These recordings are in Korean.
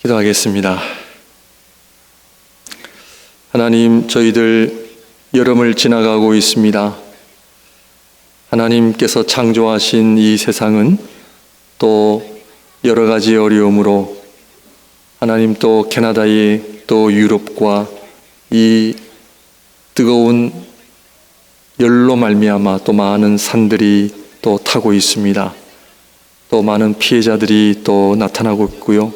기도하겠습니다. 하나님, 저희들 여름을 지나가고 있습니다. 하나님께서 창조하신 이 세상은 또 여러 가지 어려움으로 하나님 또 캐나다의 또 유럽과 이 뜨거운 열로 말미암아 또 많은 산들이 또 타고 있습니다. 또 많은 피해자들이 또 나타나고 있고요.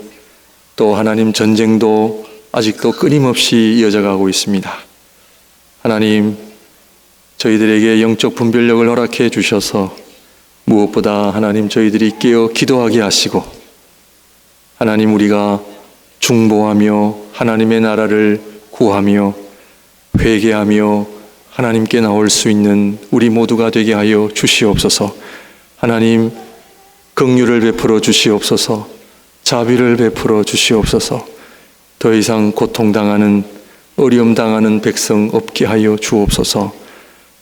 또 하나님, 전쟁도 아직도 끊임없이 이어져가고 있습니다. 하나님, 저희들에게 영적 분별력을 허락해 주셔서 무엇보다 하나님, 저희들이 깨어 기도하게 하시고 하나님, 우리가 중보하며 하나님의 나라를 구하며 회개하며 하나님께 나올 수 있는 우리 모두가 되게 하여 주시옵소서. 하나님, 긍휼을 베풀어 주시옵소서. 자비를 베풀어 주시옵소서. 더 이상 고통당하는, 어려움당하는 백성 없게 하여 주옵소서.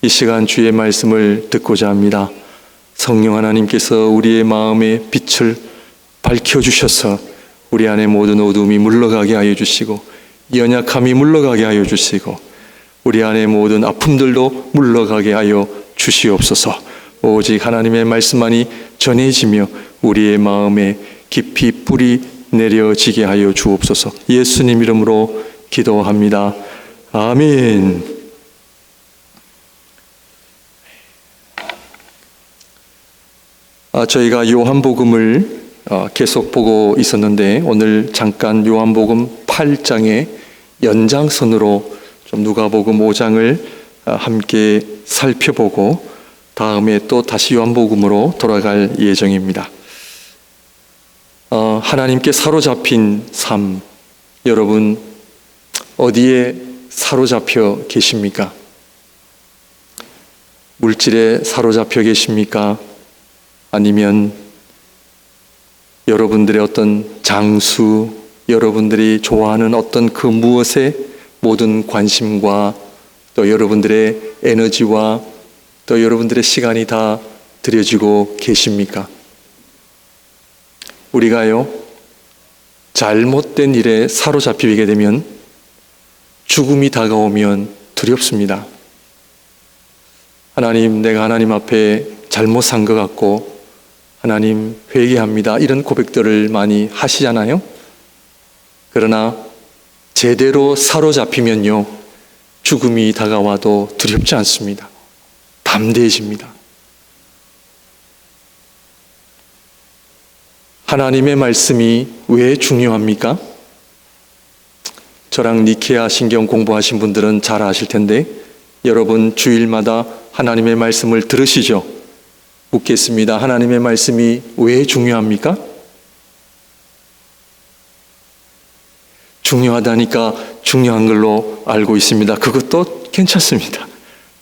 이 시간 주의 말씀을 듣고자 합니다. 성령 하나님께서 우리의 마음의 빛을 밝혀주셔서 우리 안에 모든 어둠이 물러가게 하여 주시고 연약함이 물러가게 하여 주시고 우리 안에 모든 아픔들도 물러가게 하여 주시옵소서. 오직 하나님의 말씀만이 전해지며 우리의 마음에 깊이 뿌리 내려지게 하여 주옵소서. 예수님 이름으로 기도합니다. 아멘. 저희가 요한복음을 계속 보고 있었는데 오늘 잠깐 요한복음 8장의 연장선으로 좀 누가복음 5장을 함께 살펴보고 다음에 또 다시 요한복음으로 돌아갈 예정입니다. 하나님께 사로잡힌 삶, 여러분 어디에 사로잡혀 계십니까? 물질에 사로잡혀 계십니까? 아니면 여러분들의 어떤 장수, 여러분들이 좋아하는 어떤 그 무엇에 모든 관심과 또 여러분들의 에너지와 또 여러분들의 시간이 다 들여지고 계십니까? 우리가요, 잘못된 일에 사로잡히게 되면 죽음이 다가오면 두렵습니다. 하나님, 내가 하나님 앞에 잘못 산 것 같고 하나님 회개합니다, 이런 고백들을 많이 하시잖아요. 그러나 제대로 사로잡히면요, 죽음이 다가와도 두렵지 않습니다. 담대해집니다. 하나님의 말씀이 왜 중요합니까? 저랑 니케아 신경 공부하신 분들은 잘 아실 텐데 여러분 주일마다 하나님의 말씀을 들으시죠? 묻겠습니다. 하나님의 말씀이 왜 중요합니까? 중요하다니까 중요한 걸로 알고 있습니다. 그것도 괜찮습니다.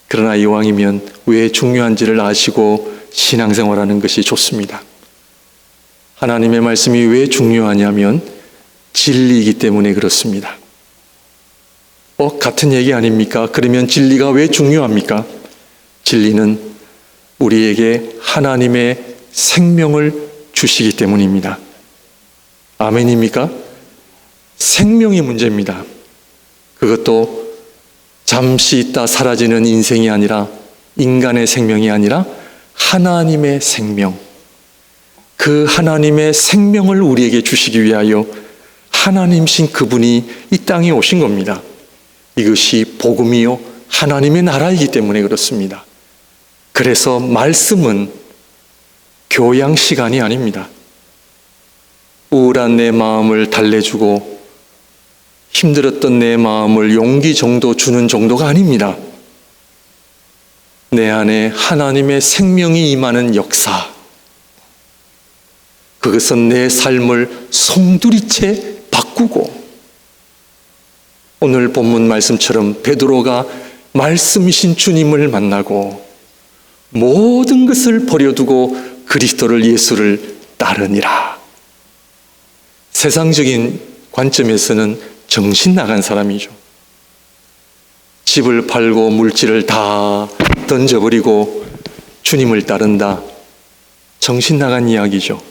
그러나 이왕이면 왜 중요한지를 아시고 신앙생활하는 것이 좋습니다. 하나님의 말씀이 왜 중요하냐면 진리이기 때문에 그렇습니다. 같은 얘기 아닙니까? 그러면 진리가 왜 중요합니까? 진리는 우리에게 하나님의 생명을 주시기 때문입니다. 아멘입니까? 생명이 문제입니다. 그것도 잠시 있다 사라지는 인생이 아니라, 인간의 생명이 아니라 하나님의 생명. 그 하나님의 생명을 우리에게 주시기 위하여 하나님신 그분이 이 땅에 오신 겁니다. 이것이 복음이요 하나님의 나라이기 때문에 그렇습니다. 그래서 말씀은 교양 시간이 아닙니다. 우울한 내 마음을 달래주고 힘들었던 내 마음을 용기 정도 주는 정도가 아닙니다. 내 안에 하나님의 생명이 임하는 역사, 그것은 내 삶을 송두리째 바꾸고, 오늘 본문 말씀처럼 베드로가 말씀이신 주님을 만나고 모든 것을 버려두고 그리스도를, 예수를 따르니라. 세상적인 관점에서는 정신 나간 사람이죠. 집을 팔고 물질을 다 던져버리고 주님을 따른다. 정신 나간 이야기죠.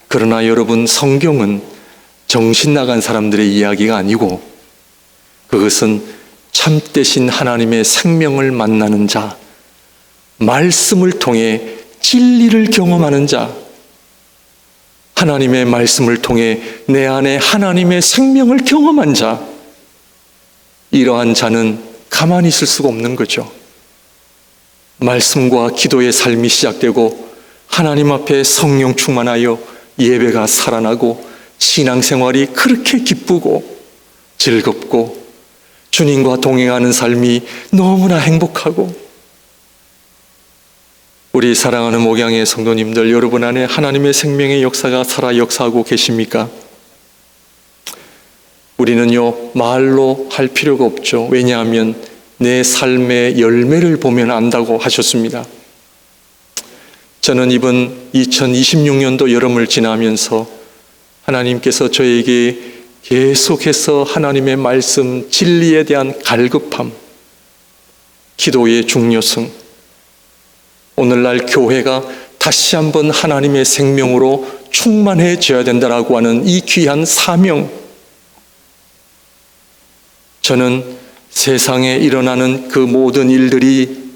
그러나 여러분, 성경은 정신 나간 사람들의 이야기가 아니고 그것은 참되신 하나님의 생명을 만나는 자, 말씀을 통해 진리를 경험하는 자, 하나님의 말씀을 통해 내 안에 하나님의 생명을 경험한 자, 이러한 자는 가만히 있을 수가 없는 거죠. 말씀과 기도의 삶이 시작되고 하나님 앞에 성령 충만하여 예배가 살아나고 신앙생활이 그렇게 기쁘고 즐겁고 주님과 동행하는 삶이 너무나 행복하고, 우리 사랑하는 목양의 성도님들, 여러분 안에 하나님의 생명의 역사가 살아 역사하고 계십니까? 우리는요, 말로 할 필요가 없죠. 왜냐하면 내 삶의 열매를 보면 안다고 하셨습니다. 저는 이번 2026년도 여름을 지나면서 하나님께서 저에게 계속해서 하나님의 말씀, 진리에 대한 갈급함, 기도의 중요성, 오늘날 교회가 다시 한번 하나님의 생명으로 충만해져야 된다라고 하는 이 귀한 사명, 저는 세상에 일어나는 그 모든 일들이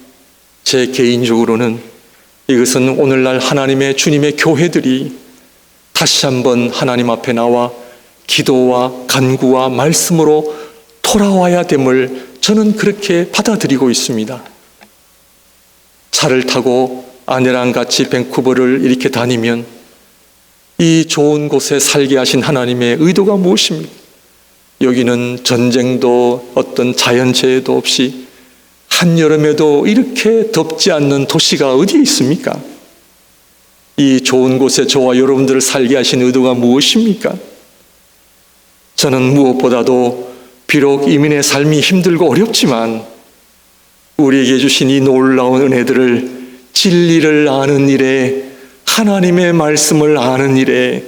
제 개인적으로는 이것은 오늘날 하나님의 주님의 교회들이 다시 한번 하나님 앞에 나와 기도와 간구와 말씀으로 돌아와야 됨을 저는 그렇게 받아들이고 있습니다. 차를 타고 아내랑 같이 밴쿠버를 이렇게 다니면 이 좋은 곳에 살게 하신 하나님의 의도가 무엇입니까? 여기는 전쟁도 어떤 자연재해도 없이 한여름에도 이렇게 덥지 않는 도시가 어디에 있습니까? 이 좋은 곳에 저와 여러분들을 살게 하신 의도가 무엇입니까? 저는 무엇보다도 비록 이민의 삶이 힘들고 어렵지만 우리에게 주신 이 놀라운 은혜들을, 진리를 아는 일에, 하나님의 말씀을 아는 일에,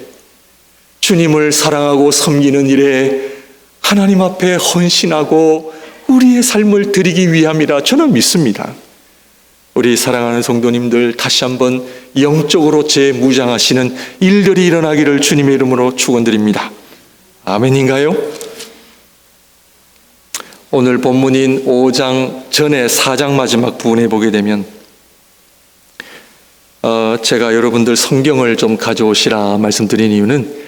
주님을 사랑하고 섬기는 일에 하나님 앞에 헌신하고 우리의 삶을 드리기 위함이라 저는 믿습니다. 우리 사랑하는 성도님들, 다시 한번 영적으로 재무장하시는 일들이 일어나기를 주님의 이름으로 축원드립니다. 아멘인가요? 오늘 본문인 5장 전에 4장 마지막 부분에 보게 되면 제가 여러분들 성경을 좀 가져오시라 말씀드린 이유는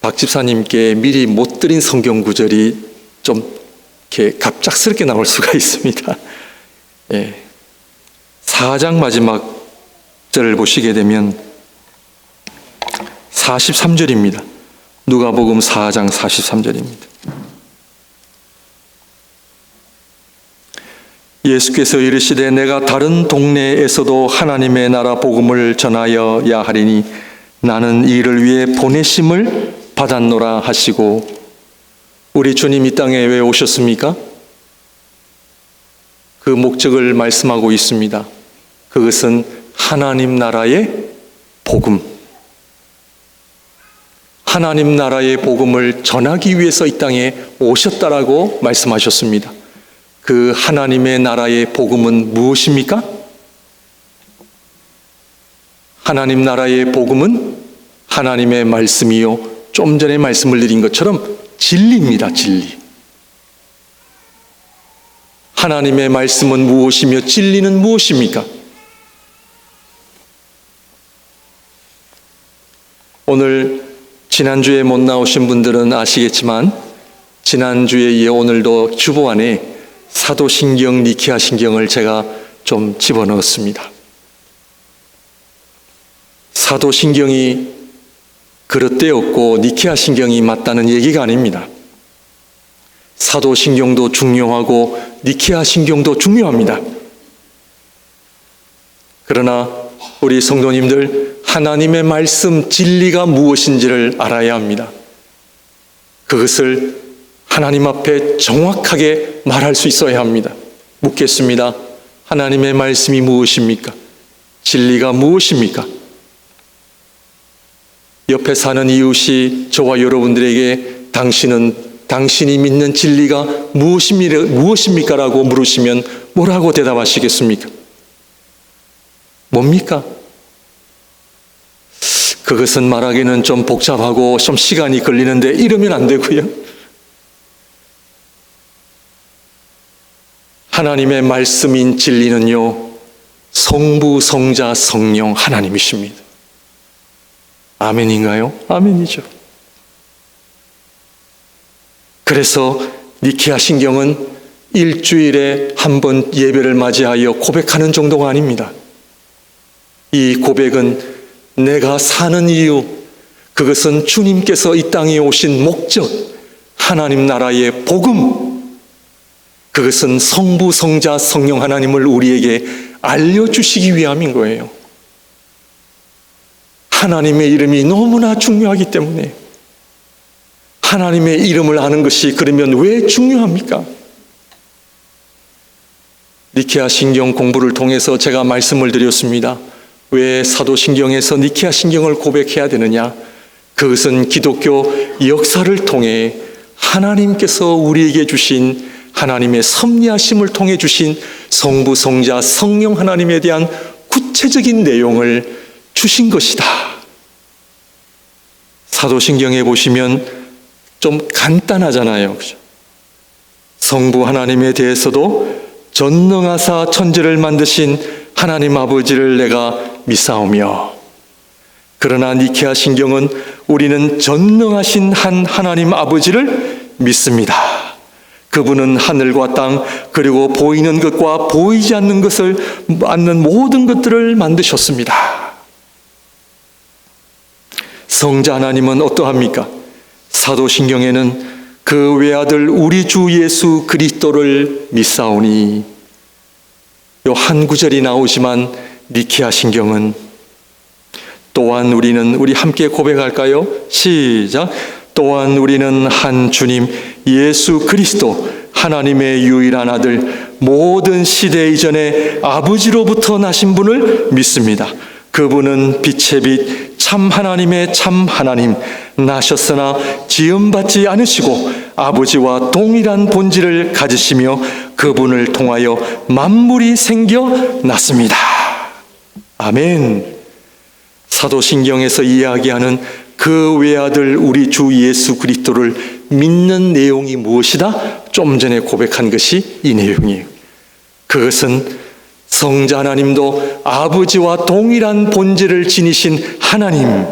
박 집사님께 미리 못 드린 성경 구절이 좀 이렇게 갑작스럽게 나올 수가 있습니다. 4장 마지막 절을 보시게 되면 43절입니다. 누가복음 4장 43절입니다. 예수께서 이르시되 내가 다른 동네에서도 하나님의 나라 복음을 전하여야 하리니 나는 이 일을 위해 보내심을 받았노라 하시고, 우리 주님 이 땅에 왜 오셨습니까? 그 목적을 말씀하고 있습니다. 그것은 하나님 나라의 복음, 하나님 나라의 복음을 전하기 위해서 이 땅에 오셨다라고 말씀하셨습니다. 그 하나님의 나라의 복음은 무엇입니까? 하나님 나라의 복음은 하나님의 말씀이요, 좀 전에 말씀을 드린 것처럼 진리입니다. 진리. 하나님의 말씀은 무엇이며 진리는 무엇입니까? 오늘 지난주에 못 나오신 분들은 아시겠지만 지난주에 이어 오늘도 주보 안에 사도신경, 니케아신경을 제가 좀 집어넣었습니다. 사도신경이 그릇되었고 니케아신경이 맞다는 얘기가 아닙니다. 사도신경도 중요하고 니케아신경도 중요합니다. 그러나 우리 성도님들, 하나님의 말씀 진리가 무엇인지를 알아야 합니다. 그것을 하나님 앞에 정확하게 말할 수 있어야 합니다. 묻겠습니다. 하나님의 말씀이 무엇입니까? 진리가 무엇입니까? 옆에 사는 이웃이 저와 여러분들에게 당신이 믿는 진리가 무엇입니까? 라고 물으시면 뭐라고 대답하시겠습니까? 뭡니까? 그것은 말하기는 좀 복잡하고 좀 시간이 걸리는데 이러면 안 되고요. 하나님의 말씀인 진리는요, 성부, 성자, 성령 하나님이십니다. 아멘인가요? 아멘이죠. 그래서 니케아 신경은 일주일에 한 번 예배를 맞이하여 고백하는 정도가 아닙니다. 이 고백은 내가 사는 이유, 그것은 주님께서 이 땅에 오신 목적, 하나님 나라의 복음, 그것은 성부, 성자, 성령 하나님을 우리에게 알려주시기 위함인 거예요. 하나님의 이름이 너무나 중요하기 때문에. 하나님의 이름을 아는 것이 그러면 왜 중요합니까? 니케아 신경 공부를 통해서 제가 말씀을 드렸습니다. 왜 사도신경에서 니케아 신경을 고백해야 되느냐? 그것은 기독교 역사를 통해 하나님께서 우리에게 주신 하나님의 섭리하심을 통해 주신 성부, 성자, 성령 하나님에 대한 구체적인 내용을 주신 것이다. 사도신경에 보시면 좀 간단하잖아요. 그죠? 성부 하나님에 대해서도 전능하사 천지를 만드신 하나님 아버지를 내가 믿사오며, 그러나 니케아 신경은 우리는 전능하신 한 하나님 아버지를 믿습니다. 그분은 하늘과 땅 그리고 보이는 것과 보이지 않는 것을 않는 모든 것들을 만드셨습니다. 성자 하나님은 어떠합니까? 사도신경에는 그 외아들 우리 주 예수 그리스도를 믿사오니, 요 한 구절이 나오지만 니케아 신경은 또한 우리 함께 고백할까요? 시작. 또한 우리는 한 주님 예수 그리스도 하나님의 유일한 아들 모든 시대 이전에 아버지로부터 나신 분을 믿습니다. 그분은 빛의 빛 참 하나님의 참 하나님, 나셨으나 지음받지 않으시고 아버지와 동일한 본질을 가지시며 그분을 통하여 만물이 생겨났습니다. 아멘. 사도신경에서 이야기하는 그 외아들 우리 주 예수 그리스도를 믿는 내용이 무엇이다? 좀 전에 고백한 것이 이 내용이에요. 그것은 성자 하나님도 아버지와 동일한 본질을 지니신 하나님,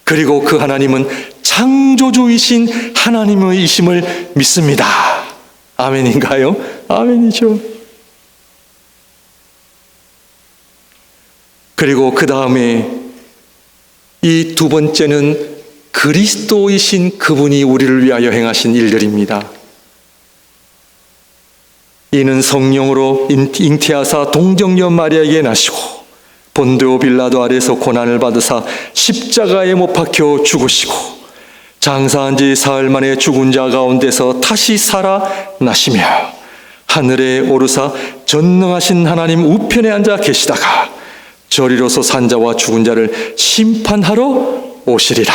그리고 그 하나님은 창조주이신 하나님이심을 믿습니다. 아멘인가요? 아멘이죠. 그리고 그 다음에 이 두 번째는 그리스도이신 그분이 우리를 위하여 행하신 일들입니다. 이는 성령으로 잉태하사 동정녀 마리아에게 나시고 본디오 빌라도 아래서 고난을 받으사 십자가에 못 박혀 죽으시고 장사한 지 사흘 만에 죽은 자 가운데서 다시 살아나시며 하늘에 오르사 전능하신 하나님 우편에 앉아 계시다가 저리로서 산 자와 죽은 자를 심판하러 오시리라.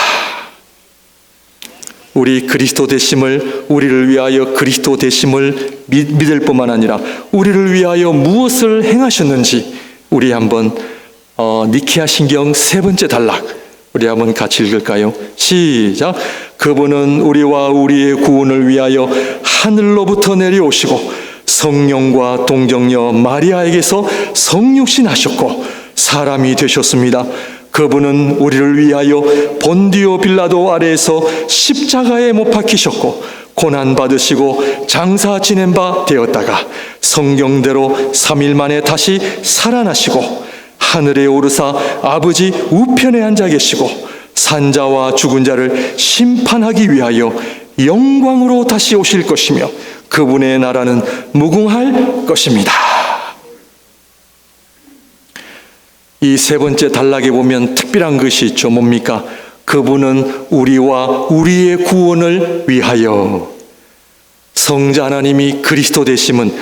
우리 그리스도 되심을, 우리를 위하여 그리스도 되심을 믿을 뿐만 아니라 우리를 위하여 무엇을 행하셨는지 우리 한번 니케아 신경 세 번째 단락 우리 한번 같이 읽을까요? 시작. 그분은 우리와 우리의 구원을 위하여 하늘로부터 내려오시고 성령과 동정녀 마리아에게서 성육신하셨고 사람이 되셨습니다. 그분은 우리를 위하여 본디오 빌라도 아래에서 십자가에 못 박히셨고 고난받으시고 장사 지낸 바 되었다가 성경대로 3일 만에 다시 살아나시고 하늘에 오르사 아버지 우편에 앉아 계시고 산자와 죽은 자를 심판하기 위하여 영광으로 다시 오실 것이며 그분의 나라는 무궁할 것입니다. 이 세 번째 단락에 보면 특별한 것이 있죠. 뭡니까? 그분은 우리와 우리의 구원을 위하여, 성자 하나님이 그리스도 되심은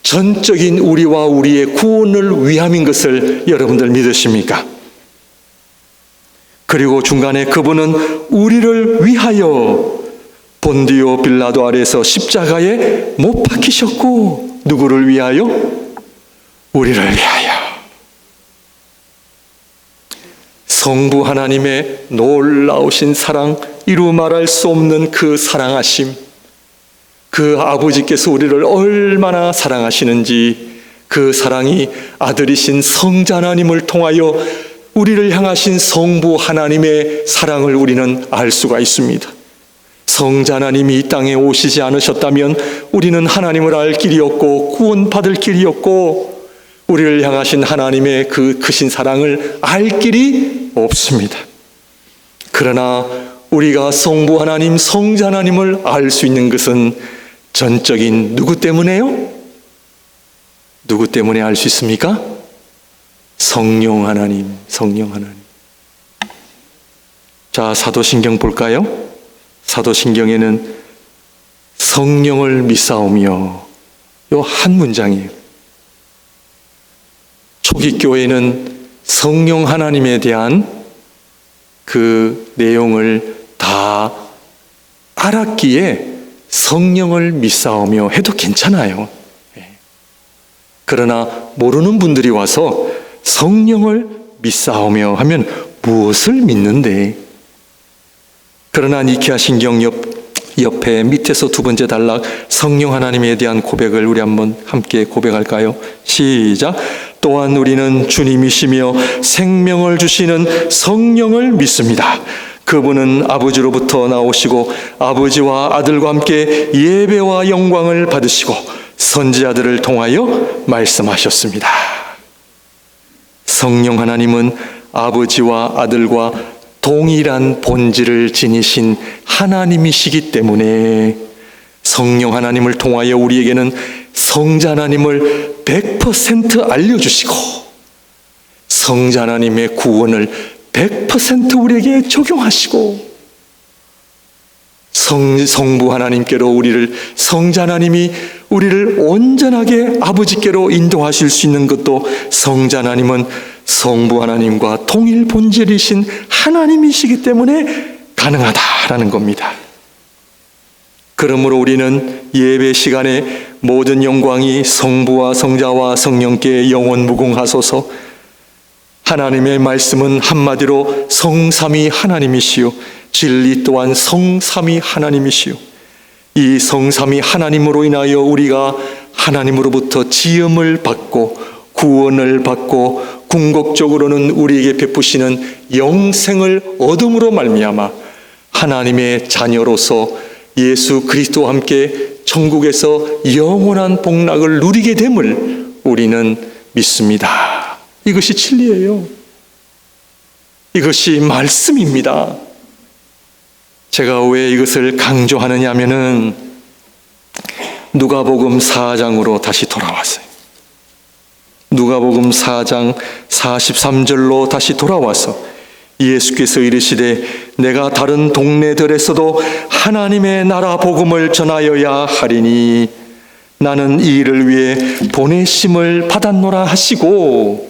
전적인 우리와 우리의 구원을 위함인 것을 여러분들 믿으십니까? 그리고 중간에 그분은 우리를 위하여 본디오 빌라도 아래에서 십자가에 못 박히셨고 누구를 위하여? 우리를 위하여. 성부 하나님의 놀라우신 사랑, 이루 말할 수 없는 그 사랑하심, 그 아버지께서 우리를 얼마나 사랑하시는지 그 사랑이 아들이신 성자 하나님을 통하여 우리를 향하신 성부 하나님의 사랑을 우리는 알 수가 있습니다. 성자 하나님이 이 땅에 오시지 않으셨다면 우리는 하나님을 알 길이 없고 구원받을 길이 없고 우리를 향하신 하나님의 그 크신 사랑을 알 길이 없습니다. 그러나 우리가 성부 하나님, 성자 하나님을 알 수 있는 것은 전적인 누구 때문에요? 누구 때문에 알 수 있습니까? 성령 하나님, 성령 하나님. 자, 사도신경 볼까요? 사도신경에는 성령을 믿사오며, 요 한 문장이에요. 초기 교회는 성령 하나님에 대한 그 내용을 다 알았기에 성령을 믿사오며 해도 괜찮아요. 그러나 모르는 분들이 와서 성령을 믿사오며 하면 무엇을 믿는데? 그러나 니케아 신경 옆에 밑에서 두 번째 단락, 성령 하나님에 대한 고백을 우리 한번 함께 고백할까요? 시작. 또한 우리는 주님이시며 생명을 주시는 성령을 믿습니다. 그분은 아버지로부터 나오시고 아버지와 아들과 함께 예배와 영광을 받으시고 선지자들을 통하여 말씀하셨습니다. 성령 하나님은 아버지와 아들과 동일한 본질을 지니신 하나님이시기 때문에 성령 하나님을 통하여 우리에게는 성자 하나님을 100% 알려주시고 성자 하나님의 구원을 100% 우리에게 적용하시고 성부 하나님께로 성자 하나님이 우리를 온전하게 아버지께로 인도하실 수 있는 것도 성자 하나님은 성부 하나님과 동일 본질이신 하나님이시기 때문에 가능하다라는 겁니다. 그러므로 우리는 예배 시간에 모든 영광이 성부와 성자와 성령께 영원 무궁하소서. 하나님의 말씀은 한마디로 성삼위 하나님이시요 진리 또한 성삼위 하나님이시요 이 성삼위 하나님으로 인하여 우리가 하나님으로부터 지음을 받고 구원을 받고 궁극적으로는 우리에게 베푸시는 영생을 얻음으로 말미암아 하나님의 자녀로서 예수 그리스도와 함께 천국에서 영원한 복락을 누리게 됨을 우리는 믿습니다. 이것이 진리예요. 이것이 말씀입니다. 제가 왜 이것을 강조하느냐 하면은 누가복음 4장으로 다시 돌아왔어요. 누가복음 4장 43절로 다시 돌아와서 예수께서 이르시되 내가 다른 동네들에서도 하나님의 나라 복음을 전하여야 하리니 나는 이 일을 위해 보내심을 받았노라 하시고,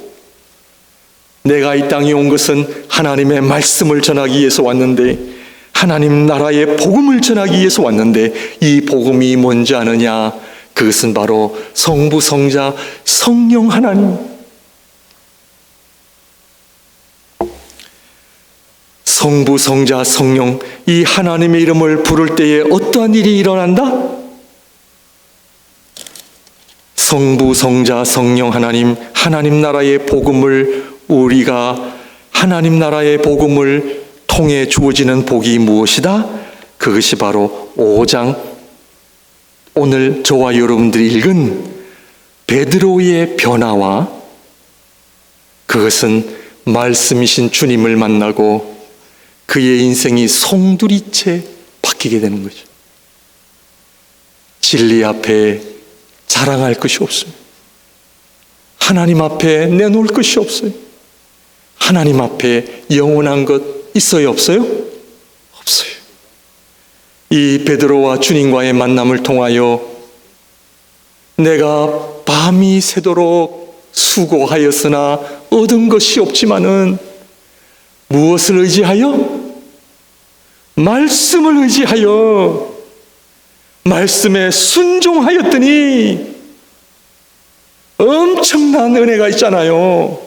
내가 이 땅에 온 것은 하나님의 말씀을 전하기 위해서 왔는데, 하나님 나라의 복음을 전하기 위해서 왔는데, 이 복음이 뭔지 아느냐? 그것은 바로 성부, 성자, 성령 하나님. 성부, 성자, 성령, 이 하나님의 이름을 부를 때에 어떠한 일이 일어난다? 성부, 성자, 성령 하나님, 하나님 나라의 복음을 우리가 하나님 나라의 복음을 통해 주어지는 복이 무엇이다? 그것이 바로 5장 오늘 저와 여러분들이 읽은 베드로의 변화와 그것은 말씀이신 주님을 만나고 그의 인생이 송두리째 바뀌게 되는 거죠. 진리 앞에 자랑할 것이 없어요. 하나님 앞에 내놓을 것이 없어요. 하나님 앞에 영원한 것 있어요, 없어요? 없어요. 이 베드로와 주님과의 만남을 통하여 내가 밤이 새도록 수고하였으나 얻은 것이 없지만은 무엇을 의지하여? 말씀을 의지하여 말씀에 순종하였더니 엄청난 은혜가 있잖아요.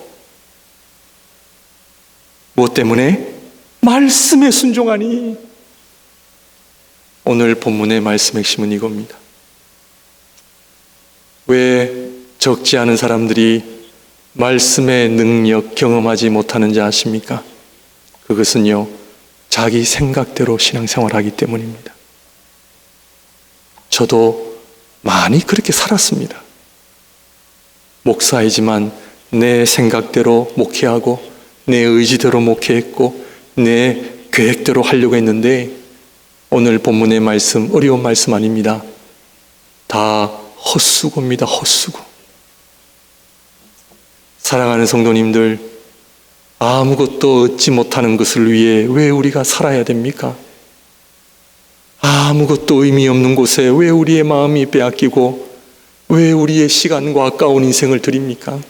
무엇 때문에? 말씀에 순종하니. 오늘 본문의 말씀 핵심은 이겁니다. 왜 적지 않은 사람들이 말씀의 능력 경험하지 못하는지 아십니까? 그것은요, 자기 생각대로 신앙생활하기 때문입니다. 저도 많이 그렇게 살았습니다. 목사이지만 내 생각대로 목회하고 내 의지대로 목회했고 내 계획대로 하려고 했는데, 오늘 본문의 말씀, 어려운 말씀 아닙니다. 다 헛수고입니다. 헛수고. 사랑하는 성도님들, 아무것도 얻지 못하는 것을 위해 왜 우리가 살아야 됩니까? 아무것도 의미 없는 곳에 왜 우리의 마음이 빼앗기고 왜 우리의 시간과 아까운 인생을 드립니까?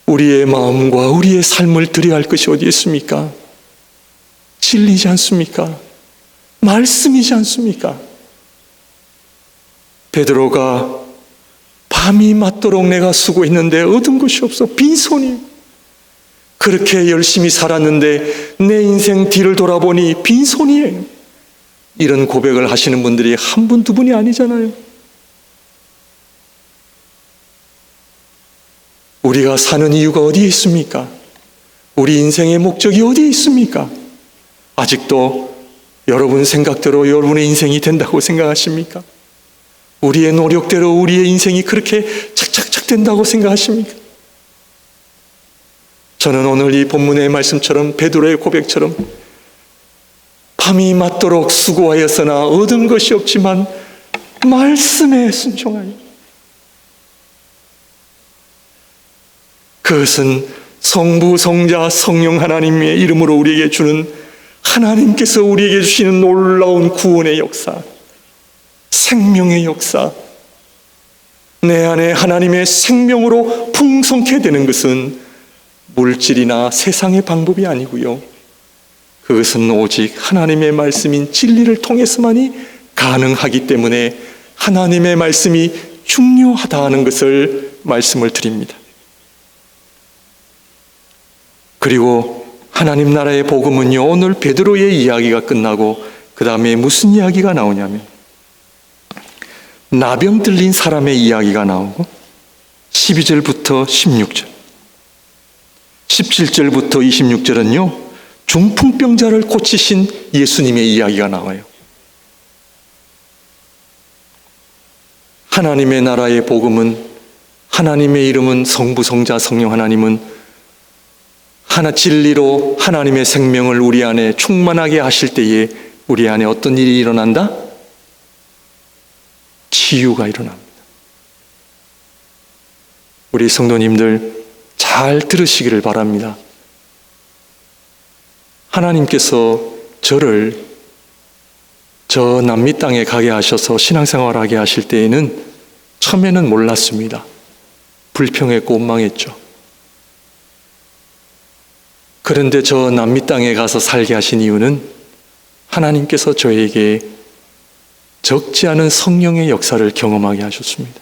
우리의 마음과 우리의 삶을 드려야 할 것이 어디 있습니까? 진리지 않습니까? 말씀이지 않습니까? 베드로가 밤이 맞도록 내가 수고했는데 얻은 것이 없어 빈손이. 그렇게 열심히 살았는데 내 인생 뒤를 돌아보니 빈손이에요. 이런 고백을 하시는 분들이 한 분, 두 분이 아니잖아요. 우리가 사는 이유가 어디에 있습니까? 우리 인생의 목적이 어디에 있습니까? 아직도 여러분 생각대로 여러분의 인생이 된다고 생각하십니까? 우리의 노력대로 우리의 인생이 그렇게 착착착 된다고 생각하십니까? 저는 오늘 이 본문의 말씀처럼, 베드로의 고백처럼 밤이 맞도록 수고하였으나 얻은 것이 없지만 말씀에 순종하여, 그것은 성부, 성자, 성령 하나님의 이름으로 우리에게 주는, 하나님께서 우리에게 주시는 놀라운 구원의 역사, 생명의 역사. 내 안에 하나님의 생명으로 풍성케 되는 것은 물질이나 세상의 방법이 아니고요, 그것은 오직 하나님의 말씀인 진리를 통해서만이 가능하기 때문에 하나님의 말씀이 중요하다는 것을 말씀을 드립니다. 그리고 하나님 나라의 복음은요, 오늘 베드로의 이야기가 끝나고 그 다음에 무슨 이야기가 나오냐면 나병 들린 사람의 이야기가 나오고 12절부터 16절, 17절부터 26절은요 중풍병자를 고치신 예수님의 이야기가 나와요. 하나님의 나라의 복음은, 하나님의 이름은 성부, 성자, 성령 하나님은 하나 진리로 하나님의 생명을 우리 안에 충만하게 하실 때에 우리 안에 어떤 일이 일어난다? 치유가 일어납니다. 우리 성도님들 잘 들으시기를 바랍니다. 하나님께서 저를 저 남미 땅에 가게 하셔서 신앙생활하게 하실 때에는 처음에는 몰랐습니다. 불평했고 원망했죠. 그런데 저 남미 땅에 가서 살게 하신 이유는 하나님께서 저에게 적지 않은 성령의 역사를 경험하게 하셨습니다.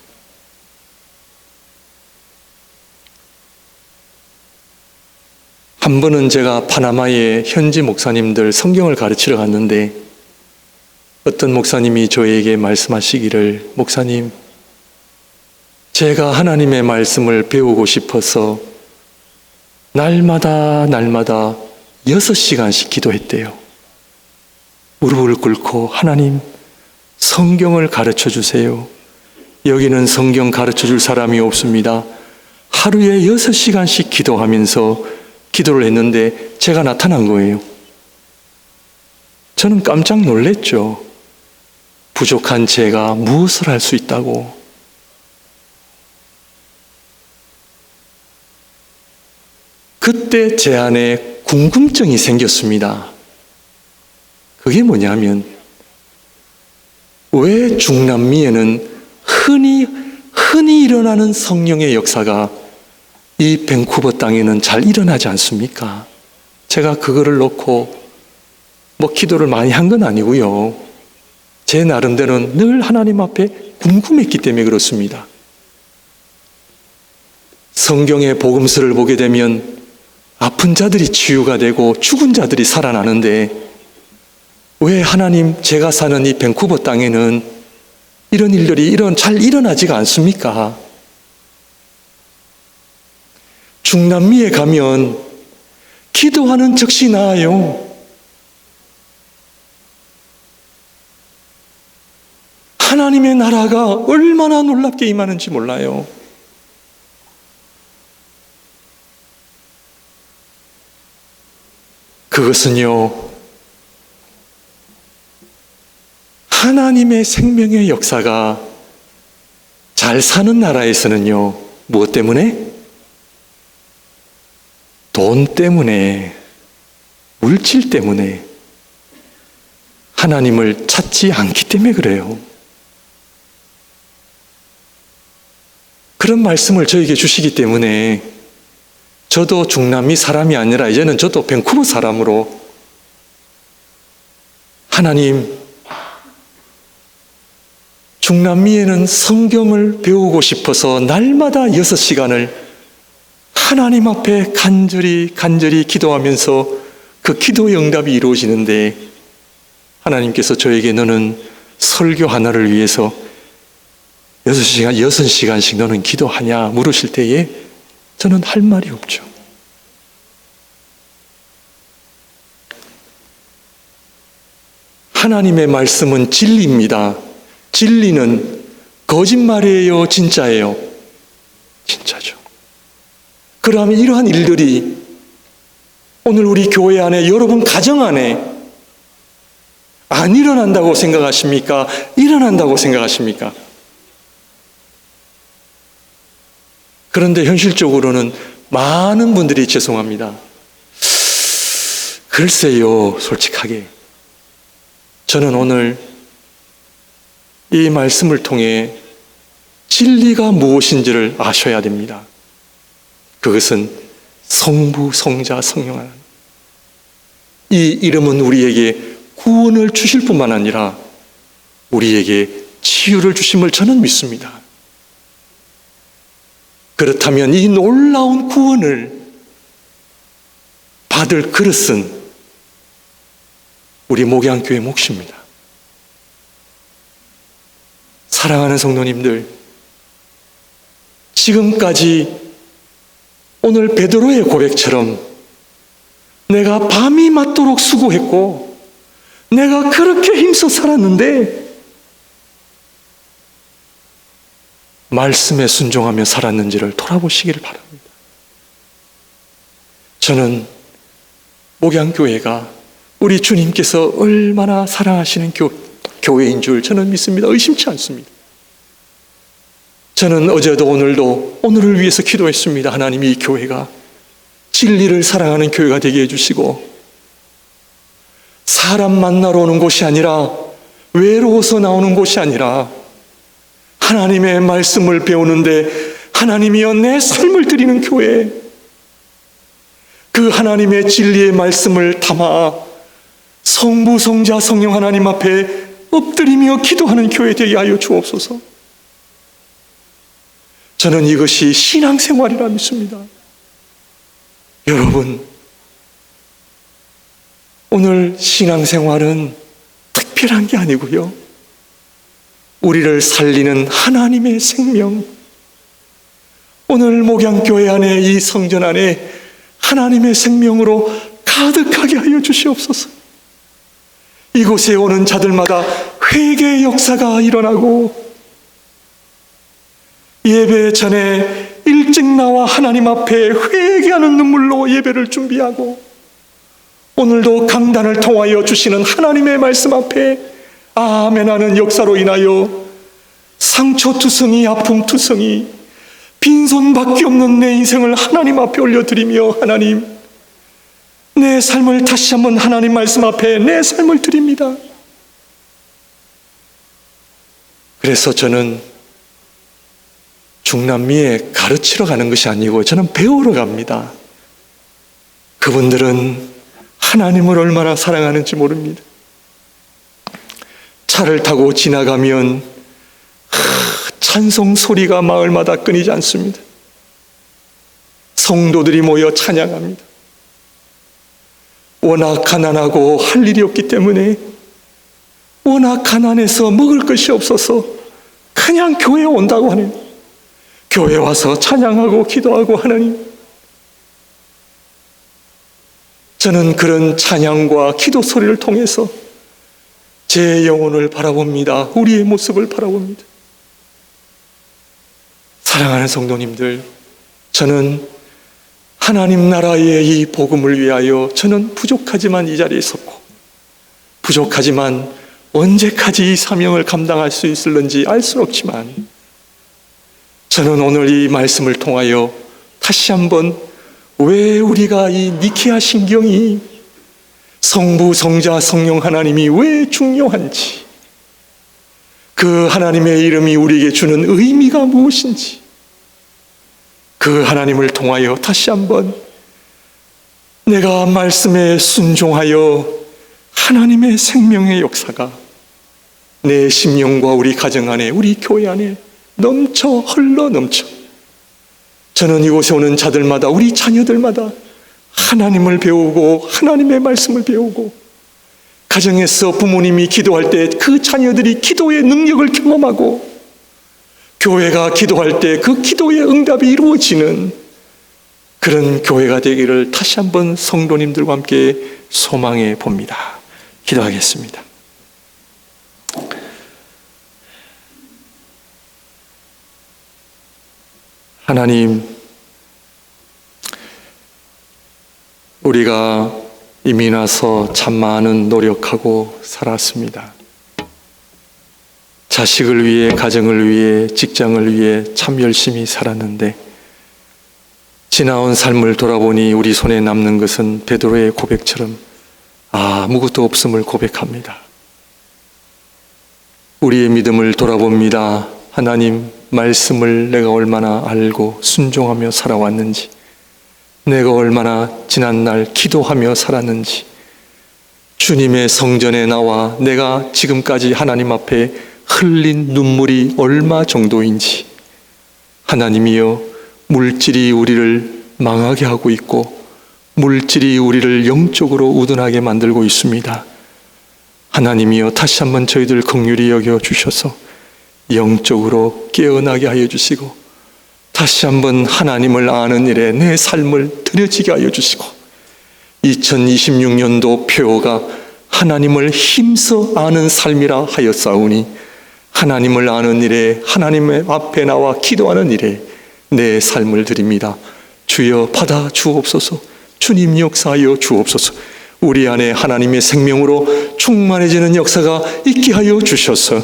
한 번은 제가 파나마의 현지 목사님들 성경을 가르치러 갔는데 어떤 목사님이 저에게 말씀하시기를, 목사님, 제가 하나님의 말씀을 배우고 싶어서 날마다 6시간씩 기도했대요. 무릎을 꿇고 하나님, 성경을 가르쳐 주세요. 여기는 성경 가르쳐 줄 사람이 없습니다. 하루에 6시간씩 기도하면서 기도를 했는데 제가 나타난 거예요. 저는 깜짝 놀랐죠. 부족한 제가 무엇을 할 수 있다고. 그때 제 안에 궁금증이 생겼습니다. 그게 뭐냐면, 왜 중남미에는 흔히 일어나는 성령의 역사가 이 밴쿠버 땅에는 잘 일어나지 않습니까? 제가 그거를 놓고 기도를 많이 한 건 아니고요, 제 나름대로는 늘 하나님 앞에 궁금했기 때문에 그렇습니다. 성경의 복음서를 보게 되면 아픈 자들이 치유가 되고 죽은 자들이 살아나는데 왜 하나님 제가 사는 이 밴쿠버 땅에는 이런 일들이 잘 일어나지가 않습니까? 중남미에 가면 기도하는 즉시 나아요. 하나님의 나라가 얼마나 놀랍게 임하는지 몰라요. 그것은요, 하나님의 생명의 역사가 잘 사는 나라에서는요, 무엇 때문에? 돈 때문에, 물질 때문에 하나님을 찾지 않기 때문에 그래요. 그런 말씀을 저에게 주시기 때문에 저도 중남미 사람이 아니라 이제는 저도 밴쿠버 사람으로 하나님, 중남미에는 성경을 배우고 싶어서 날마다 6시간을 하나님 앞에 간절히 기도하면서 그 기도의 응답이 이루어지는데 하나님께서 저에게 너는 설교 하나를 위해서 6시간씩 너는 기도하냐 물으실 때에 저는 할 말이 없죠. 하나님의 말씀은 진리입니다. 진리는 거짓말이에요, 진짜예요? 진짜죠. 그러면 이러한 일들이 오늘 우리 교회 안에, 여러분 가정 안에 안 일어난다고 생각하십니까? 일어난다고 생각하십니까? 그런데 현실적으로는 많은 분들이 죄송합니다. 글쎄요, 솔직하게 저는 오늘 이 말씀을 통해 진리가 무엇인지를 아셔야 됩니다. 그것은 성부, 성자, 성령 하나님. 이 이름은 우리에게 구원을 주실 뿐만 아니라 우리에게 치유를 주심을 저는 믿습니다. 그렇다면 이 놀라운 구원을 받을 그릇은 우리 목양교회 몫입니다. 사랑하는 성도님들, 지금까지 오늘 베드로의 고백처럼 내가 밤이 맞도록 수고했고 내가 그렇게 힘써 살았는데 말씀에 순종하며 살았는지를 돌아보시기를 바랍니다. 저는 목양교회가 우리 주님께서 얼마나 사랑하시는 교회인 줄 저는 믿습니다. 의심치 않습니다. 저는 어제도 오늘도 오늘을 위해서 기도했습니다. 하나님, 이 교회가 진리를 사랑하는 교회가 되게 해주시고 사람 만나러 오는 곳이 아니라 외로워서 나오는 곳이 아니라 하나님의 말씀을 배우는데 하나님이여 내 삶을 드리는 교회, 그 하나님의 진리의 말씀을 담아 성부, 성자, 성령 하나님 앞에 엎드리며 기도하는 교회 되게 하여 주옵소서. 저는 이것이 신앙생활이라 믿습니다. 여러분, 오늘 신앙생활은 특별한 게 아니고요, 우리를 살리는 하나님의 생명, 오늘 목양교회 안에, 이 성전 안에 하나님의 생명으로 가득하게 하여 주시옵소서. 이곳에 오는 자들마다 회개의 역사가 일어나고 예배 전에 일찍 나와 하나님 앞에 회개하는 눈물로 예배를 준비하고 오늘도 강단을 통하여 주시는 하나님의 말씀 앞에 아멘하는 역사로 인하여 상처투성이, 아픔투성이, 빈손밖에 없는 내 인생을 하나님 앞에 올려드리며 하나님, 내 삶을 다시 한번 하나님 말씀 앞에 내 삶을 드립니다. 그래서 저는 중남미에 가르치러 가는 것이 아니고 저는 배우러 갑니다. 그분들은 하나님을 얼마나 사랑하는지 모릅니다. 차를 타고 지나가면 찬송 소리가 마을마다 끊이지 않습니다. 성도들이 모여 찬양합니다. 워낙 가난하고 할 일이 없기 때문에, 워낙 가난해서 먹을 것이 없어서 그냥 교회에 온다고 하는, 교회 와서 찬양하고 기도하고 하나님, 저는 그런 찬양과 기도 소리를 통해서 제 영혼을 바라봅니다. 우리의 모습을 바라봅니다. 사랑하는 성도님들, 저는 하나님 나라의 이 복음을 위하여 저는 부족하지만 이 자리에 섰고, 부족하지만 언제까지 이 사명을 감당할 수 있을는지 알 수 없지만, 저는 오늘 이 말씀을 통하여 다시 한번 왜 우리가 이 니케아 신경이 성부, 성자, 성령 하나님이 왜 중요한지, 그 하나님의 이름이 우리에게 주는 의미가 무엇인지, 그 하나님을 통하여 다시 한번 내가 말씀에 순종하여 하나님의 생명의 역사가 내 심령과 우리 가정 안에, 우리 교회 안에 흘러 넘쳐 저는 이곳에 오는 자들마다, 우리 자녀들마다 하나님을 배우고 하나님의 말씀을 배우고, 가정에서 부모님이 기도할 때 그 자녀들이 기도의 능력을 경험하고, 교회가 기도할 때 그 기도의 응답이 이루어지는 그런 교회가 되기를 다시 한번 성도님들과 함께 소망해 봅니다. 기도하겠습니다. 하나님, 우리가 이미 나서 참 많은 노력하고 살았습니다. 자식을 위해, 가정을 위해, 직장을 위해 참 열심히 살았는데, 지나온 삶을 돌아보니 우리 손에 남는 것은 베드로의 고백처럼 아무것도 없음을 고백합니다. 우리의 믿음을 돌아봅니다. 하나님, 말씀을 내가 얼마나 알고 순종하며 살아왔는지, 내가 얼마나 지난날 기도하며 살았는지, 주님의 성전에 나와 내가 지금까지 하나님 앞에 흘린 눈물이 얼마 정도인지, 하나님이여, 물질이 우리를 망하게 하고 있고 물질이 우리를 영적으로 우둔하게 만들고 있습니다. 하나님이여, 다시 한번 저희들 긍휼히 여겨 주셔서 영적으로 깨어나게 하여 주시고, 다시 한번 하나님을 아는 일에 내 삶을 들여지게 하여 주시고, 2026년도 표어가 하나님을 힘써 아는 삶이라 하였사오니, 하나님을 아는 일에, 하나님의 앞에 나와 기도하는 일에 내 삶을 드립니다. 주여 받아 주옵소서. 주님 역사하여 주옵소서. 우리 안에 하나님의 생명으로 충만해지는 역사가 있게 하여 주셔서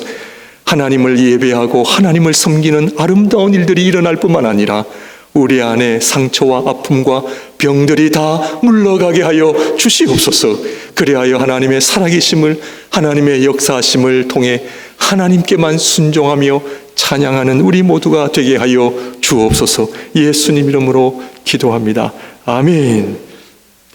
하나님을 예배하고 하나님을 섬기는 아름다운 일들이 일어날 뿐만 아니라 우리 안에 상처와 아픔과 병들이 다 물러가게 하여 주시옵소서. 그리하여 하나님의 살아계심을, 하나님의 역사하심을 통해 하나님께만 순종하며 찬양하는 우리 모두가 되게 하여 주옵소서. 예수님 이름으로 기도합니다. 아멘.